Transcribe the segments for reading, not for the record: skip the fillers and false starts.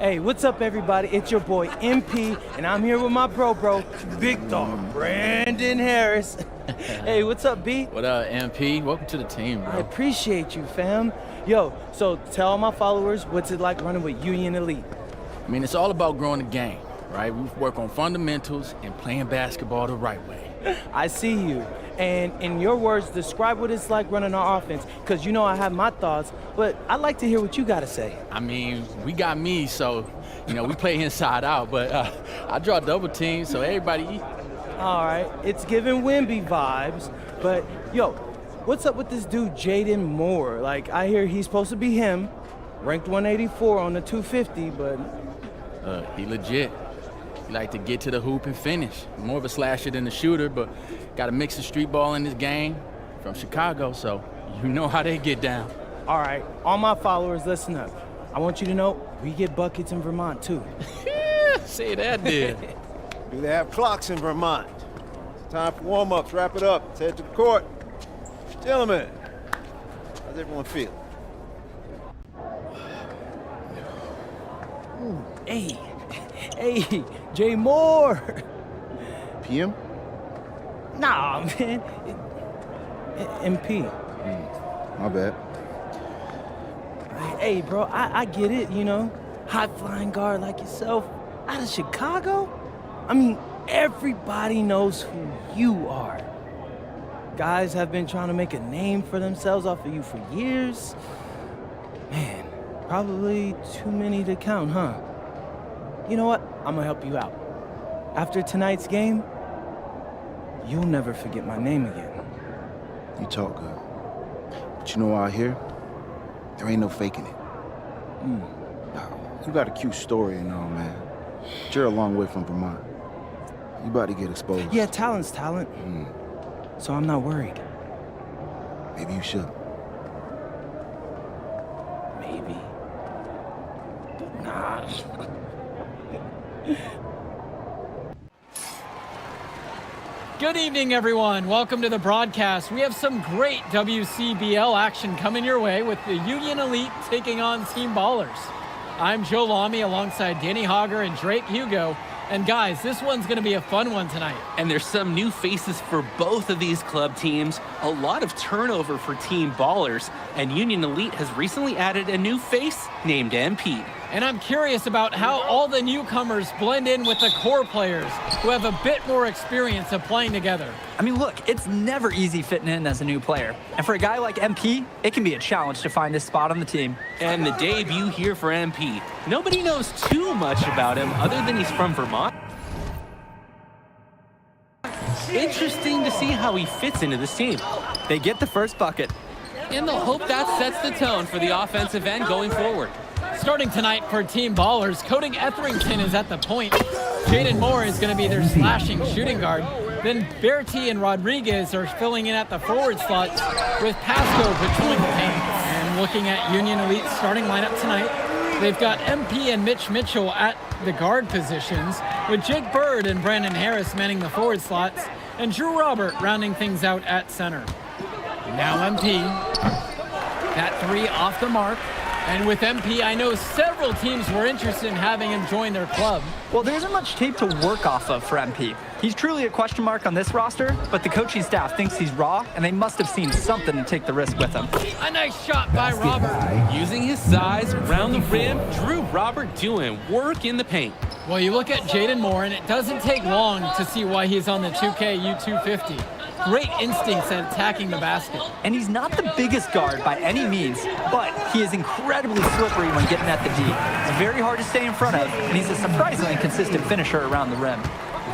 Hey, what's up, everybody? It's your boy MP, and I'm here with my bro, big dog, Brandon Harris. Hey, what's up, B? What up, MP? Welcome to the team, bro. I appreciate you, fam. Yo, so tell all my followers, what's it like running with Union Elite? I mean, it's all about growing the game, right? We work on fundamentals and playing basketball the right way. I see you. And in your words, describe what it's like running our offense, because you know I have my thoughts, but I'd like to hear what you got to say. I mean, we got me, so, we play inside out, but I draw double teams, so everybody eat. All right, it's giving Wemby vibes, but yo, what's up with this dude, Jaden Moore? Like, I hear he's supposed to be him, ranked 184 on the 250, but... He legit. He like to get to the hoop and finish. More of a slasher than a shooter, but got to mix the street ball in this game from Chicago, so you know how they get down. All right, all my followers, listen up. I want you to know we get buckets in Vermont, too. Say that, dude. Do they have clocks in Vermont? It's time for warm-ups. Wrap it up. Let's head to the court. Gentlemen, how's everyone feel? Hey, Jay Moore. PM? Nah, man. MP. My bad. Hey, bro, I get it, high-flying guard like yourself out of Chicago. I mean, everybody knows who you are. Guys have been trying to make a name for themselves off of you for years. Man, probably too many to count, huh? You know what? I'm gonna help you out. After tonight's game, you'll never forget my name again. You talk good. But you know out here, there ain't no faking it. You got a cute story and all, man. But you're a long way from Vermont. You about to get exposed. Yeah, talent's talent. So I'm not worried. Maybe you should. Maybe. Nah. Good evening, everyone. Welcome to the broadcast. We have some great WCBL action coming your way with the Union Elite taking on Team Ballers. I'm Joe Lamy alongside Danny Hogger and Drake Hugo. And guys, this one's going to be a fun one tonight. And there's some new faces for both of these club teams, a lot of turnover for Team Ballers, and Union Elite has recently added a new face named MP. And I'm curious about how all the newcomers blend in with the core players who have a bit more experience of playing together. I mean, look, it's never easy fitting in as a new player. And for a guy like MP, it can be a challenge to find his spot on the team. And the debut here for MP. Nobody knows too much about him other than he's from Vermont. Interesting to see how he fits into this team. They get the first bucket. And they'll hope that sets the tone for the offensive end going forward. Starting tonight for Team Ballers, Cody Etherington is at the point. Jaden Moore is going to be their slashing shooting guard. Then Bertie and Rodriguez are filling in at the forward slot with Pasco patrolling the paint. And looking at Union Elite's starting lineup tonight, they've got MP and Mitch Mitchell at the guard positions, with Jake Bird and Brandon Harris manning the forward slots, and Drew Robert rounding things out at center. Now MP, that three off the mark. And with MP, I know several teams were interested in having him join their club. Well, there isn't much tape to work off of for MP. He's truly a question mark on this roster, but the coaching staff thinks he's raw, and they must have seen something to take the risk with him. A nice shot by Robert. Using his size around the rim, Drew Robert doing work in the paint. Well, you look at Jaden Moore, and it doesn't take long to see why he's on the 2K U250. Great instincts at attacking the basket. And he's not the biggest guard by any means, but he is incredibly slippery when getting at the D. He's very hard to stay in front of, and he's a surprisingly consistent finisher around the rim.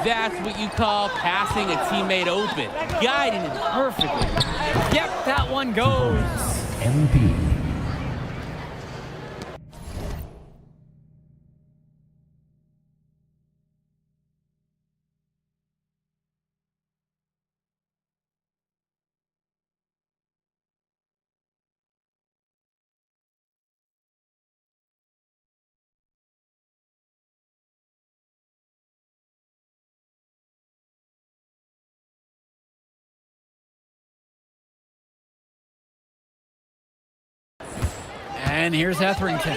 That's what you call passing a teammate open, guiding him perfectly. Yep, that one goes. MP. And here's Etherington.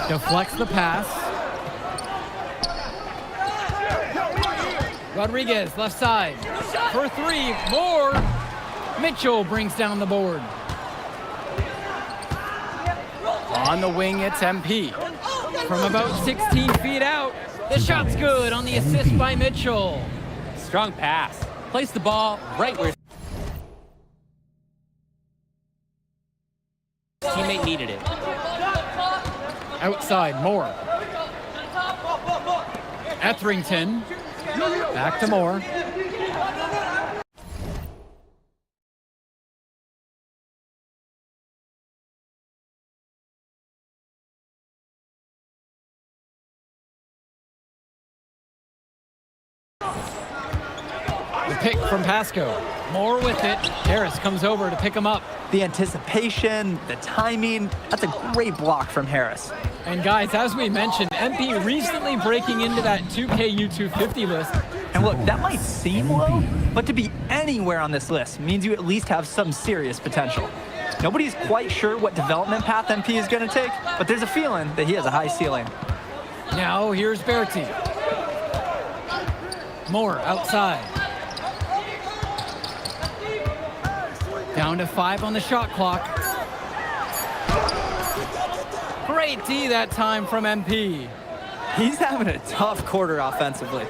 Deflects the pass. Rodriguez, left side. For three, Moore. Mitchell brings down the board. On the wing, it's MP. From about 16 feet out, the shot's good on the assist by Mitchell. Strong pass. Place the ball right where his teammate needed it. Outside, Moore. Etherington. Back to Moore. The pick from Pasco. Moore with it. Harris comes over to pick him up. The anticipation, the timing, that's a great block from Harris. And guys, as we mentioned, MP recently breaking into that 2K U250 list. And look, that might seem low, but to be anywhere on this list means you at least have some serious potential. Nobody's quite sure what development path MP is going to take, but there's a feeling that he has a high ceiling. Now here's Berti. Moore outside. Down to 5 on the shot clock. Great D that time from MP. He's having a tough quarter offensively.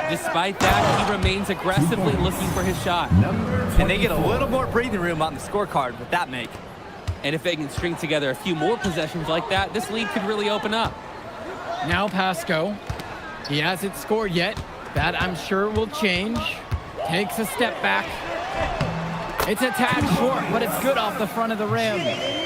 Despite that, he remains aggressively looking for his shot. And they get a little more breathing room on the scorecard with that make. And if they can string together a few more possessions like that, this lead could really open up. Now Pasco. He hasn't scored yet. That I'm sure will change. Takes a step back. It's a tad short, but it's good off the front of the rim.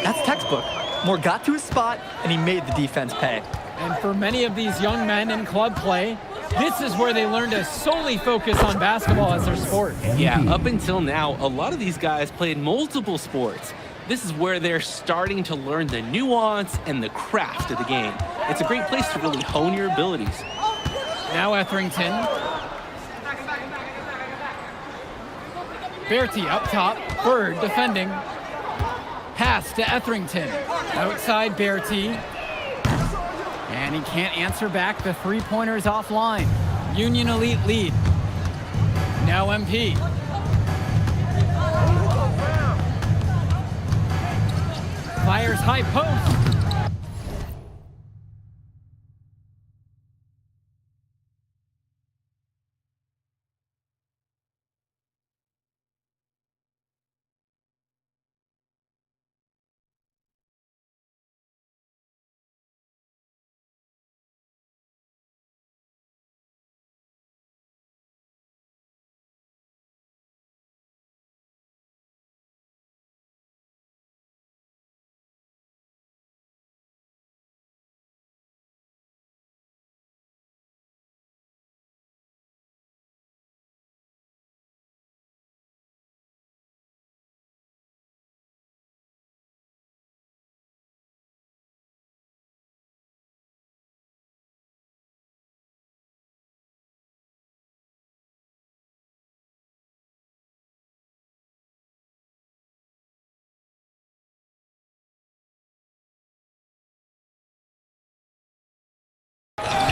That's textbook. Moore got to his spot, and he made the defense pay. And for many of these young men in club play, this is where they learn to solely focus on basketball as their sport. Yeah, up until now, a lot of these guys played multiple sports. This is where they're starting to learn the nuance and the craft of the game. It's a great place to really hone your abilities. Now Etherington. Berti up top, Bird defending. Pass to Etherington. Outside Berti. And he can't answer back. The three-pointer's offline. Union Elite lead. Now MP. Fires high post.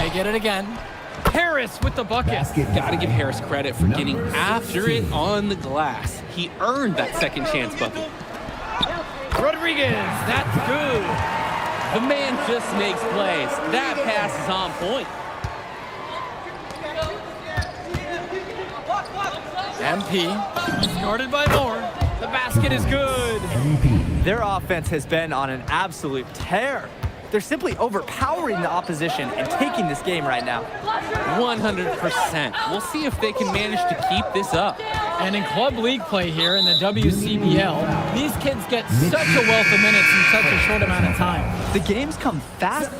They get it again. Harris with the bucket. Gotta give Harris credit for getting after it on the glass. He earned that second chance bucket. Rodriguez, that's good. The man just makes plays. That pass is on point. MP, started by Moore. The basket is good. Their offense has been on an absolute tear. They're simply overpowering the opposition and taking this game right now. 100%. We'll see if they can manage to keep this up. And in club league play here in the WCBL, these kids get such a wealth of minutes in such a short amount of time. The games come fast.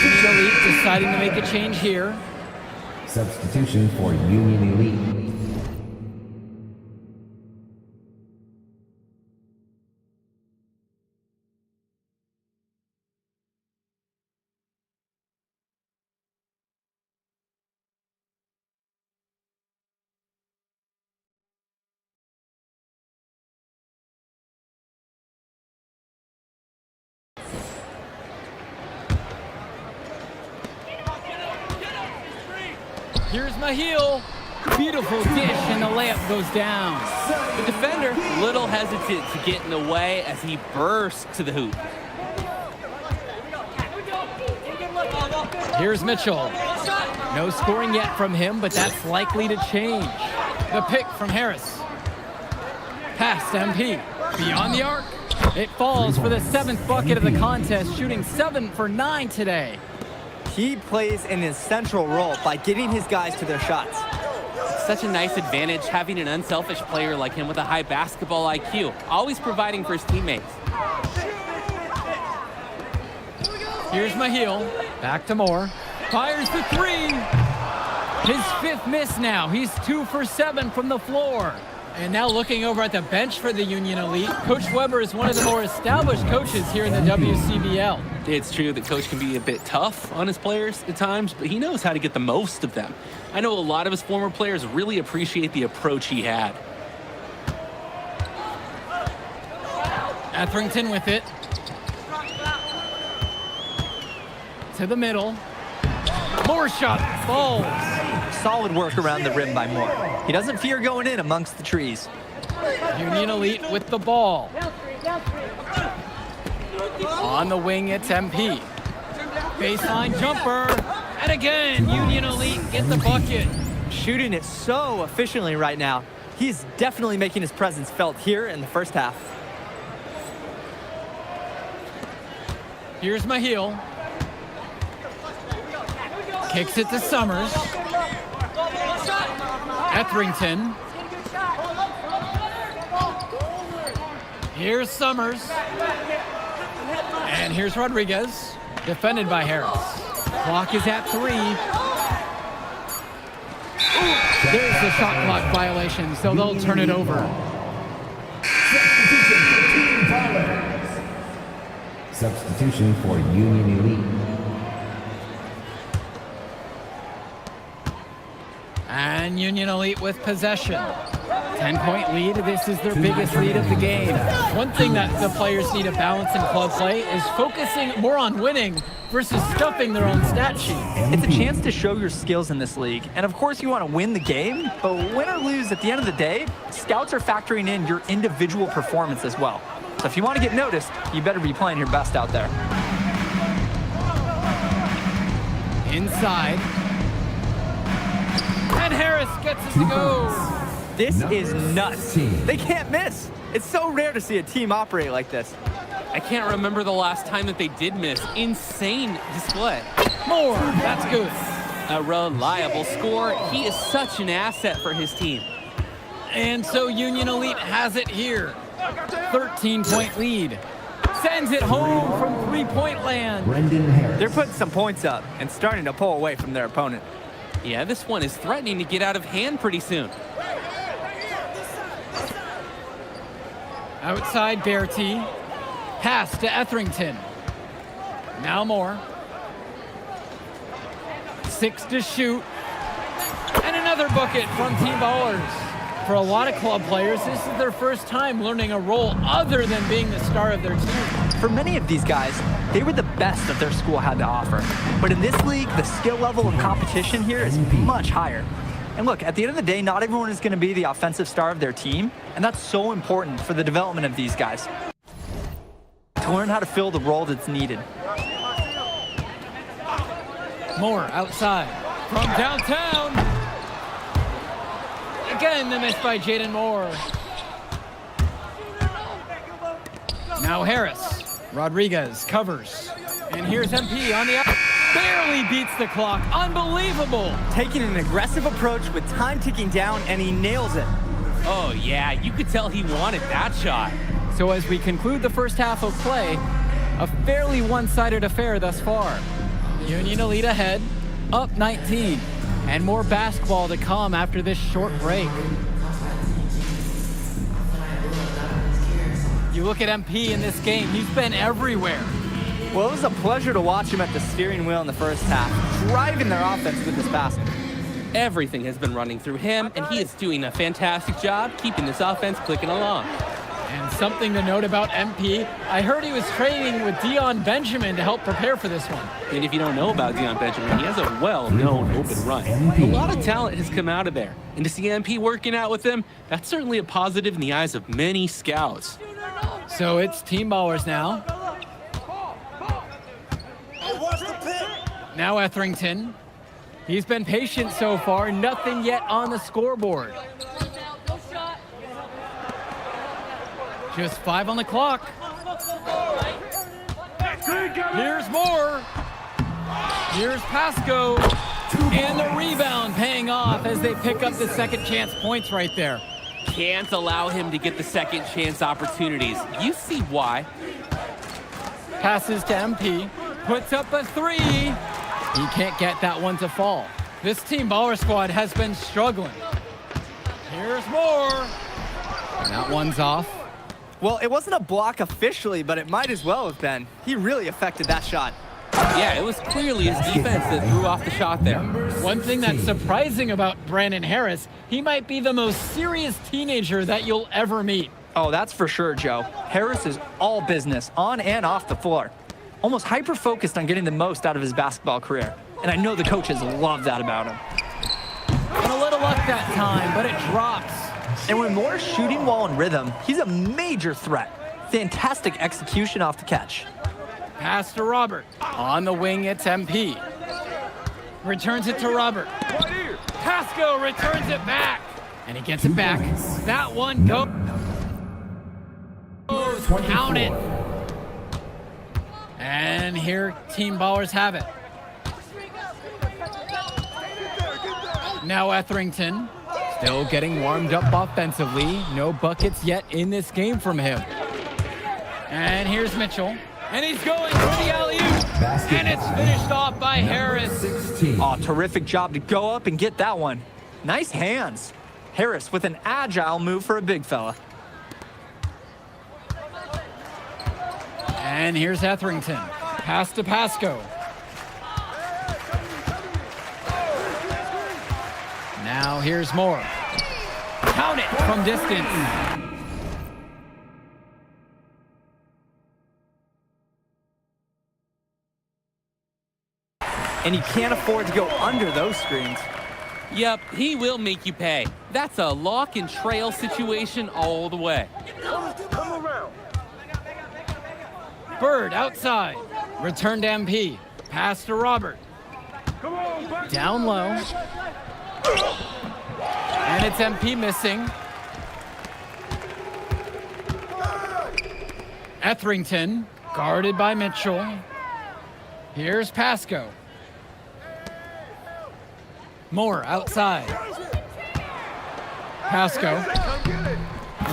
Union Elite deciding to make a change here. Substitution for Union Elite. Here's Mahil. Beautiful dish, and the layup goes down. The defender, a little hesitant to get in the way as he bursts to the hoop. Here's Mitchell. No scoring yet from him, but that's likely to change. The pick from Harris. Pass to MP. Beyond the arc. It falls for the 7th bucket of the contest, shooting 7 for 9 today. He plays an essential role by getting his guys to their shots. Such a nice advantage having an unselfish player like him with a high basketball IQ, always providing for his teammates. Here's Mahil. Back to Moore. Fires the 3. His 5th miss now. He's 2 for 7 from the floor. And now looking over at the bench for the Union Elite, Coach Weber is one of the more established coaches here in the WCBL. It's true that Coach can be a bit tough on his players at times, but he knows how to get the most of them. I know a lot of his former players really appreciate the approach he had. Etherington with it. To the middle. Moore shot falls. Solid work around the rim by Moore. He doesn't fear going in amongst the trees. Union Elite with the ball. On the wing, it's MP. Baseline jumper. And again, Union Elite get the bucket. Shooting it so efficiently right now. He's definitely making his presence felt here in the first half. Here's Mahil. Kicks it to Summers. Etherington. Here's Summers. And here's Rodriguez. Defended by Harris. Clock is at 3. There's the shot clock violation, so they'll turn it over. Substitution for Union Elite. And Union Elite with possession. 10-point lead. This is their biggest lead of the game. One thing that the players need to balance in club play is focusing more on winning versus stuffing their own stat sheet. It's a chance to show your skills in this league. And of course you want to win the game, but win or lose, at the end of the day, scouts are factoring in your individual performance as well. So if you want to get noticed, you better be playing your best out there. Inside. And Harris gets it to go. This is nuts. They can't miss. It's so rare to see a team operate like this. I can't remember the last time that they did miss. Insane display. More. That's good. A reliable score. He is such an asset for his team. And so Union Elite has it here. 13-point lead. Sends it home from three-point land. Brendan Harris. They're putting some points up and starting to pull away from their opponent. Yeah, this one is threatening to get out of hand pretty soon. Outside Bertie. Pass to Etherington. Now Moore. 6 to shoot. And another bucket from Team Ballers. For a lot of club players, this is their first time learning a role other than being the star of their team. For many of these guys, they were the best that their school had to offer. But in this league, the skill level and competition here is much higher. And look, at the end of the day, not everyone is going to be the offensive star of their team, and that's so important for the development of these guys. To learn how to fill the role that's needed. Moore outside from downtown. Again, the miss by Jaden Moore. Now Harris. Rodriguez covers. And here's MP on the out. Barely beats the clock. Unbelievable. Taking an aggressive approach with time ticking down, and he nails it. Oh, yeah, you could tell he wanted that shot. So as we conclude the first half of play, a fairly one-sided affair thus far. Union Elite ahead, up 19. And more basketball to come after this short break. You look at MP in this game, he's been everywhere. Well, it was a pleasure to watch him at the steering wheel in the first half, driving their offense with his passing. Everything has been running through him, and he is doing a fantastic job keeping this offense clicking along. And something to note about MP? I heard he was training with Dion Benjamin to help prepare for this one. And if you don't know about Dion Benjamin, he has a well-known open run. A lot of talent has come out of there. And to see MP working out with them, that's certainly a positive in the eyes of many scouts. So it's Team Ballers now. Now Etherington. He's been patient so far, nothing yet on the scoreboard. Just 5 on the clock. Here's Moore. Here's Pasco. And the rebound paying off as they pick up the second chance points right there. Can't allow him to get the second chance opportunities. You see why. Passes to MP. Puts up a 3. He can't get that one to fall. This Team Baller squad has been struggling. Here's Moore. And that one's off. Well, it wasn't a block officially, but it might as well have been. He really affected that shot. Yeah, it was clearly his defense that threw off the shot there. One thing that's surprising about Brandon Harris, he might be the most serious teenager that you'll ever meet. Oh, that's for sure, Joe. Harris is all business, on and off the floor. Almost hyper-focused on getting the most out of his basketball career. And I know the coaches love that about him. And a little luck that time, but it drops. And when Moore's shooting while in rhythm, he's a major threat. Fantastic execution off the catch. Pass to Robert. On the wing, it's MP. Returns it to Robert. Pasco returns it back. And he gets it back. That one goes. Count it. And here Team Ballers have it. Now Etherington, still getting warmed up offensively. No buckets yet in this game from him. And here's Mitchell. And he's going for the alley-oop. And it's finished off by Harris. Oh, terrific job to go up and get that one. Nice hands. Harris with an agile move for a big fella. And here's Etherington. Pass to Pasco. Now here's Moore. Count it from distance. And he can't afford to go under those screens. Yep, he will make you pay. That's a lock and trail situation all the way. Bird outside. Return to MP. Pass to Robert. Down low. And it's MP missing. Etherington, guarded by Mitchell. Here's Pasco. Moore outside. Pasco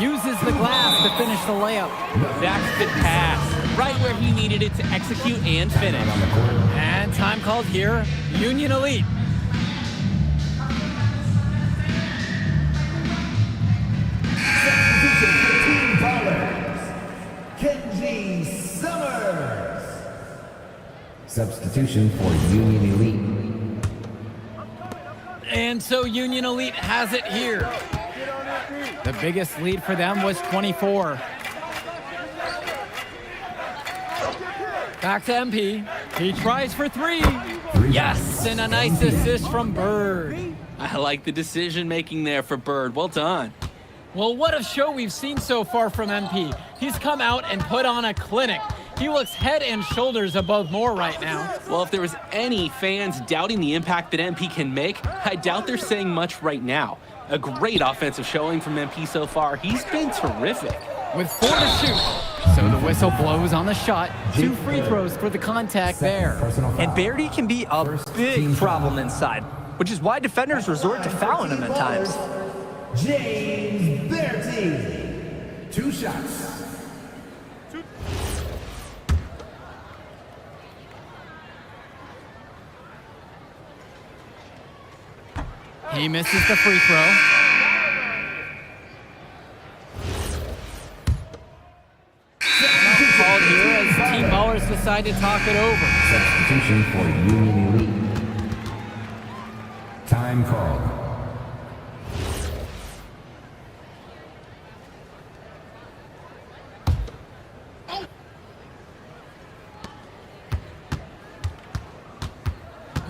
uses the glass to finish the layup. That's the pass, right where he needed it to execute and finish. And time called here, Union Elite. Team Ballers, Kenji Summers. Substitution for Union Elite. And so Union Elite has it here. The biggest lead for them was 24. Back to MP. He tries for 3. Yes, and a nice assist from Bird. I like the decision making there for Bird. Well done. Well, what a show we've seen so far from MP. He's come out and put on a clinic. He looks head and shoulders above Moore right now. Well, if there was any fans doubting the impact that MP can make, I doubt they're saying much right now. A great offensive showing from MP so far. He's been terrific. With 4 to shoot. So the whistle blows on the shot. 2 free throws for the contact there. And Barry can be a big problem inside, which is why defenders resort to fouling him at times. James Bertie. 2 shots. He misses the free throw. Called here as Team Ballers decide to talk it over. Substitution for Union Elite. Time called.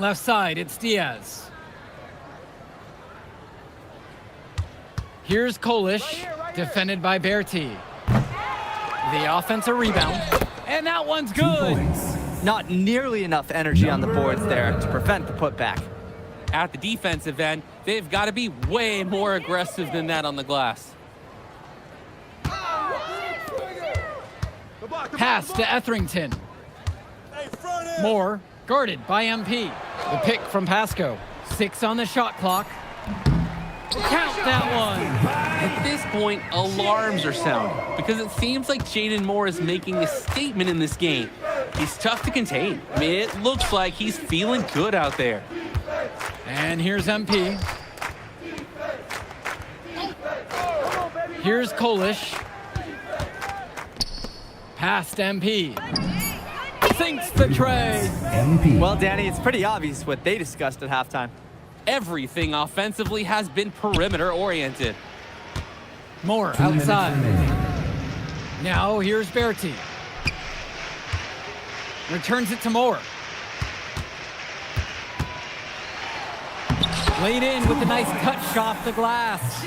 Left side, it's Diaz. Here's Kolish, defended by Berti. The offensive rebound, and that one's 2 good. points. Not nearly enough energy on the boards there to prevent the putback. At the defensive end, they've got to be way more aggressive than that on the glass. Pass to Etherington. Moore, guarded by MP. The pick from Pasco. 6 on the shot clock. Count that one. At this point, alarms are sounding because it seems like Jaden Moore is making a statement in this game. He's tough to contain. I mean, it looks like he's feeling good out there. And here's MP. Here's Kolish. Past MP. Sinks the tray. MP. Well, Danny, it's pretty obvious what they discussed at halftime. Everything offensively has been perimeter oriented. Moore 2 minutes outside. remaining. Now here's Berti. Returns it to Moore. Laid in with a nice cut shot off the glass.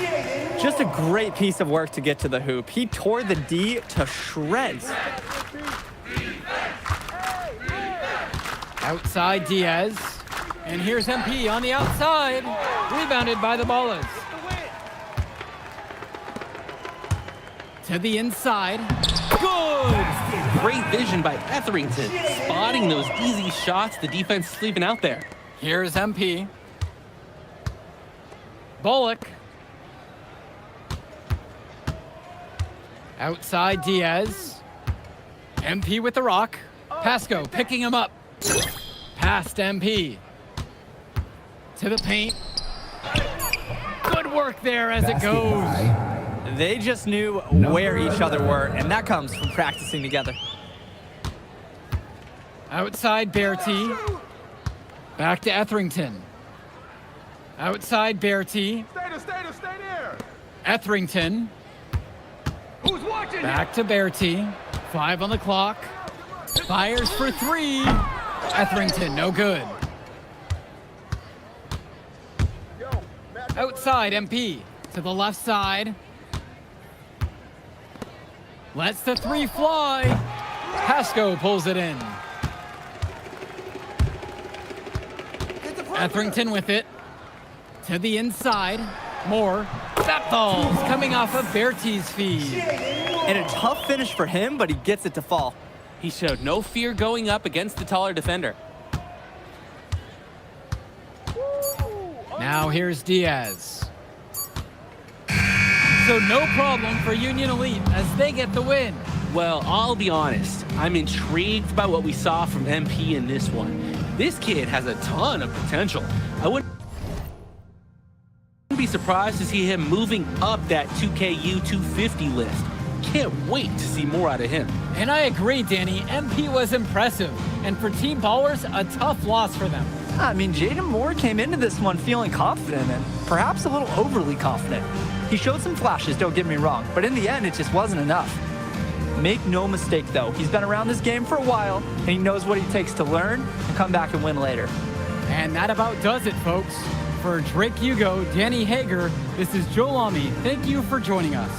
Just a great piece of work to get to the hoop. He tore the D to shreds. Outside Diaz. And here's MP on the outside. Rebounded by the Ballas. To the inside. Good! Great vision by Etherington, spotting those easy shots the defense is leaving out there. Here's MP. Bullock. Outside Diaz. MP with the rock. Pasco picking him up. Past MP. To the paint. Good work there as it Basket goes. by They just knew where each other were, and that comes from practicing together. Outside Berti. Back to Etherington. Outside Berti. Stay there. Etherington. Who's watching? Back to Berti. 5 on the clock. Fires for 3. Etherington, no good. Outside MP. To the left side. Lets the 3 fly. Pasco pulls it in. Etherington with it. To the inside. Moore. That ball's coming off of Berti's feed. And a tough finish for him, but he gets it to fall. He showed no fear going up against the taller defender. Now here's Diaz. So no problem for Union Elite as they get the win. Well, I'll be honest. I'm intrigued by what we saw from MP in this one. This kid has a ton of potential. I wouldn't be surprised to see him moving up that 2KU 250 list. Can't wait to see more out of him. And I agree, Danny. MP was impressive. And for Team Ballers, a tough loss for them. I mean, Jaden Moore came into this one feeling confident and perhaps a little overly confident. He showed some flashes, don't get me wrong, but in the end, it just wasn't enough. Make no mistake, though, he's been around this game for a while, and he knows what it takes to learn and come back and win later. And that about does it, folks. For Drake Hugo, Danny Hager, this is Joe Lamy. Thank you for joining us.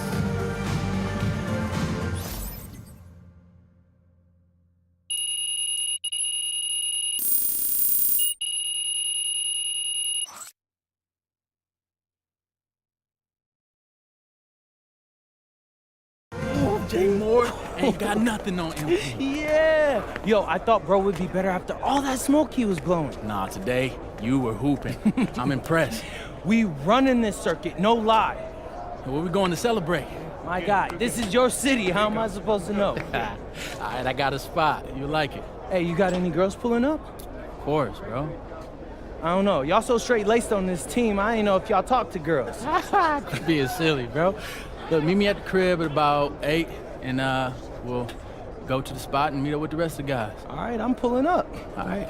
Jay Moore ain't got nothing on him. Yeah. Yo, I thought bro would be better after all that smoke he was blowing. Nah, today, you were hooping. I'm impressed. We running this circuit, no lie. Where we going to celebrate? My God, this is your city. How am I supposed to know? All right, I got a spot. You like it? Hey, you got any girls pulling up? Of course, bro. I don't know. Y'all so straight-laced on this team, I ain't know if y'all talk to girls. Quit being silly, bro. Look, meet me at the crib at about 8, and we'll go to the spot and meet up with the rest of the guys. All right, I'm pulling up. All right.